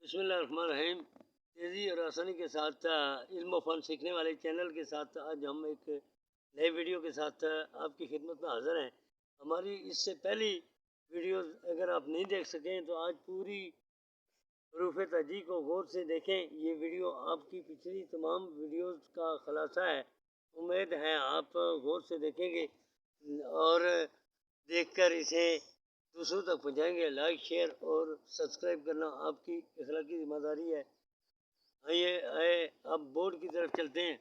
बिस्मिल्लाहिर्रहमानिर्रहीम। तेज़ी और आसानी के साथ इल्म और फ़न सीखने वाले चैनल के साथ आज हम एक नए वीडियो के साथ आपकी खिदमत में हाज़िर हैं। हमारी इससे पहली वीडियो अगर आप नहीं देख सकें तो आज पूरी हरूफ तहजी को गौर से देखें। ये वीडियो आपकी पिछली तमाम वीडियोज़ का ख़ुलासा है। उम्मीद है आप गौर से देखेंगे और देखकर इसे दूसरों तक पहुँचाएँगे। लाइक, शेयर और सब्सक्राइब करना आपकी अखलाकी ज़िम्मेदारी है। आइए अब बोर्ड की तरफ चलते हैं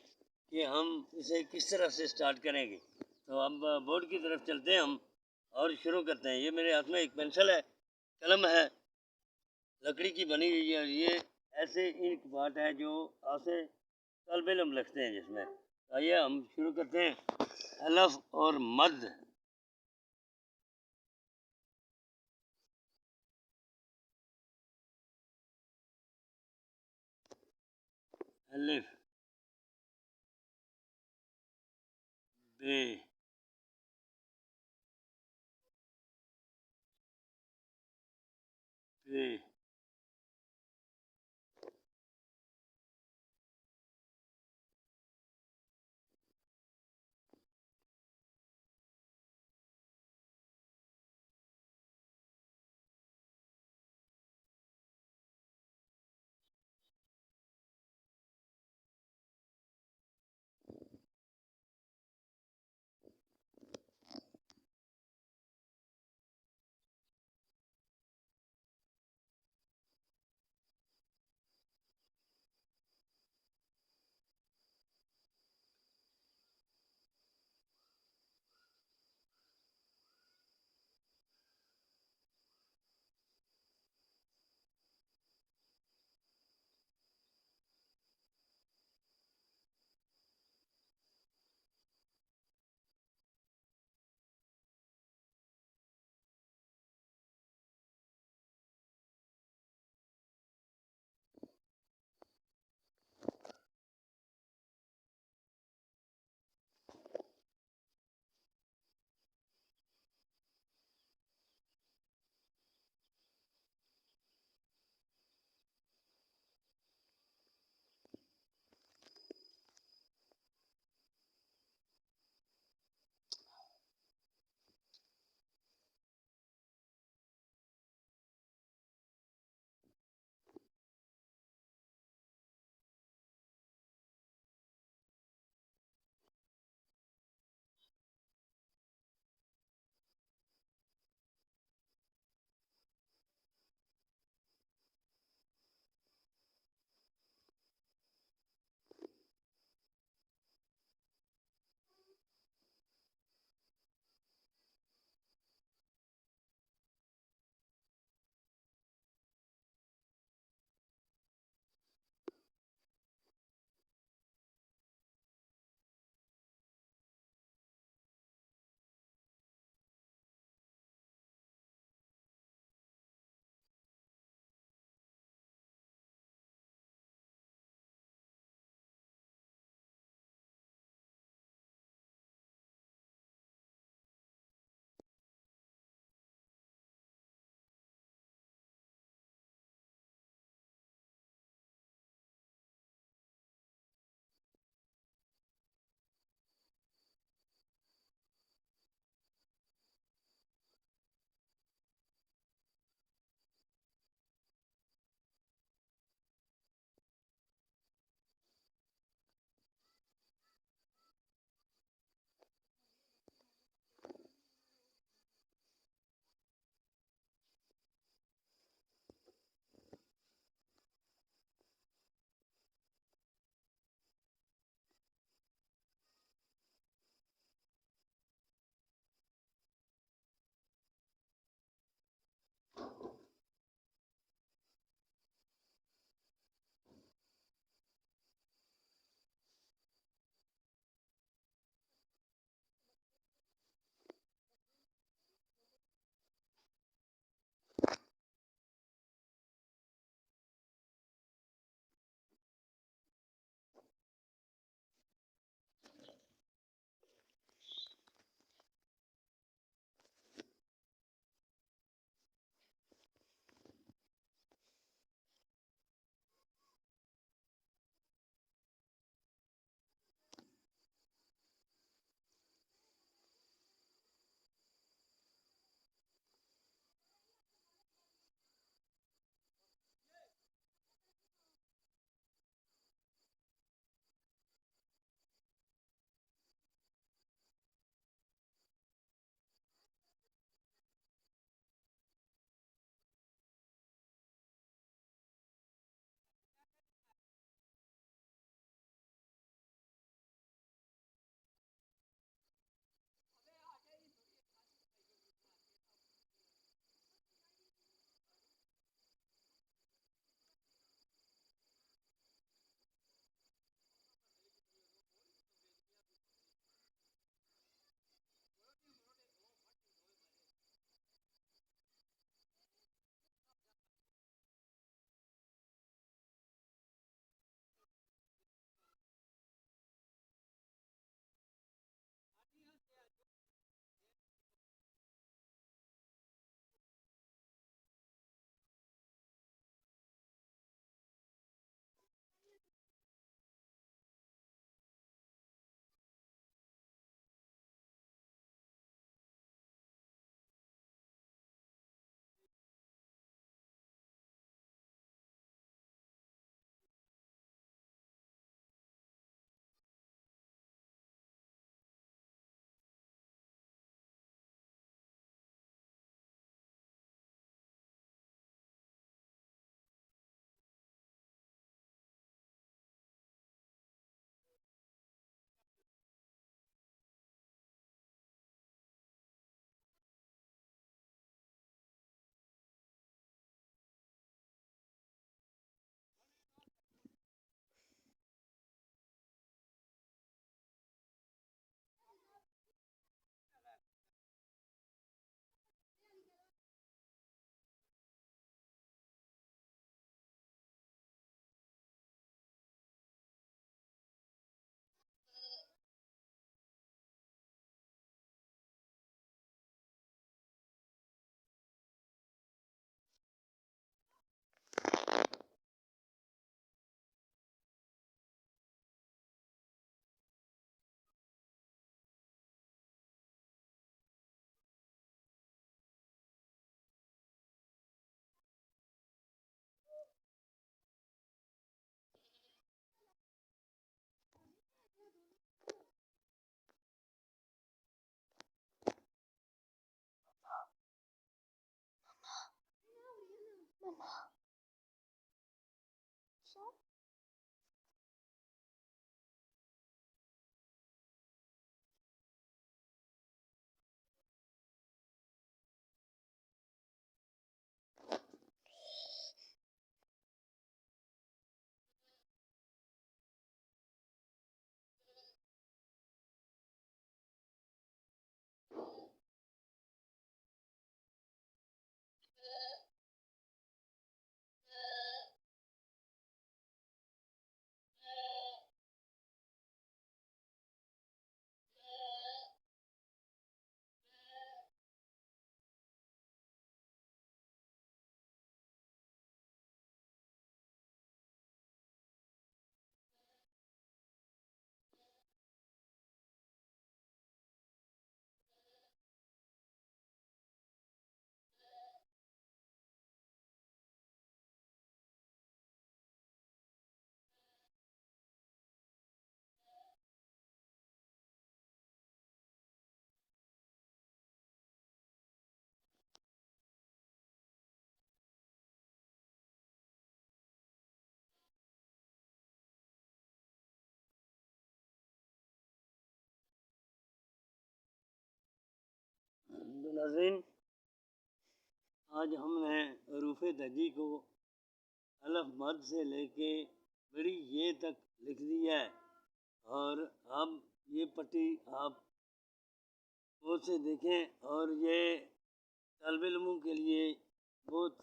कि हम इसे किस तरह से स्टार्ट करेंगे। तो अब बोर्ड की तरफ चलते हैं हम और शुरू करते हैं। ये मेरे हाथ में एक पेंसिल है, कलम है, लकड़ी की बनी हुई है। ये ऐसे इंक पार्ट है जो आपसे तलब इल्म लिखते हैं जिसमें। आइए हम शुरू करते हैं। अलफ और मद। अलिफ, बे, पे, sir. तो नाज़रीन, आज हमने हरूफ दजी को अलफ मद से लेके बड़ी ये तक लिख दिया है। और अब ये पट्टी आप गौर से देखें और ये तालिब इल्मों के लिए बहुत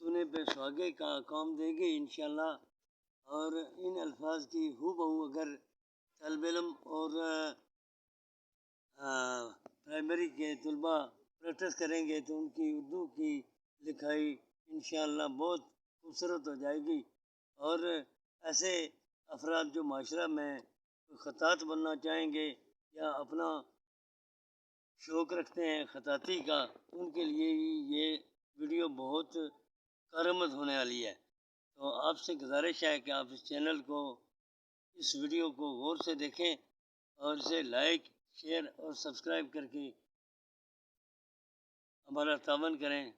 सुने पे सुहागे का काम देंगे इंशाल्लाह। और इन अल्फाज की हूबहू अगर तालिब इल्म और प्राइमरी के तलबा प्रैक्टिस करेंगे तो उनकी उर्दू की लिखाई इंशाअल्लाह बहुत खूबसूरत हो जाएगी। और ऐसे अफराद जो माशरा में ख़तात बनना चाहेंगे या अपना शौक़ रखते हैं ख़ताती का, उनके लिए ये वीडियो बहुत कारआमद होने वाली है। तो आपसे गुजारिश है कि आप इस चैनल को, इस वीडियो को गौर से देखें और इसे लाइक, शेयर और सब्सक्राइब करके हमारा तावन करें।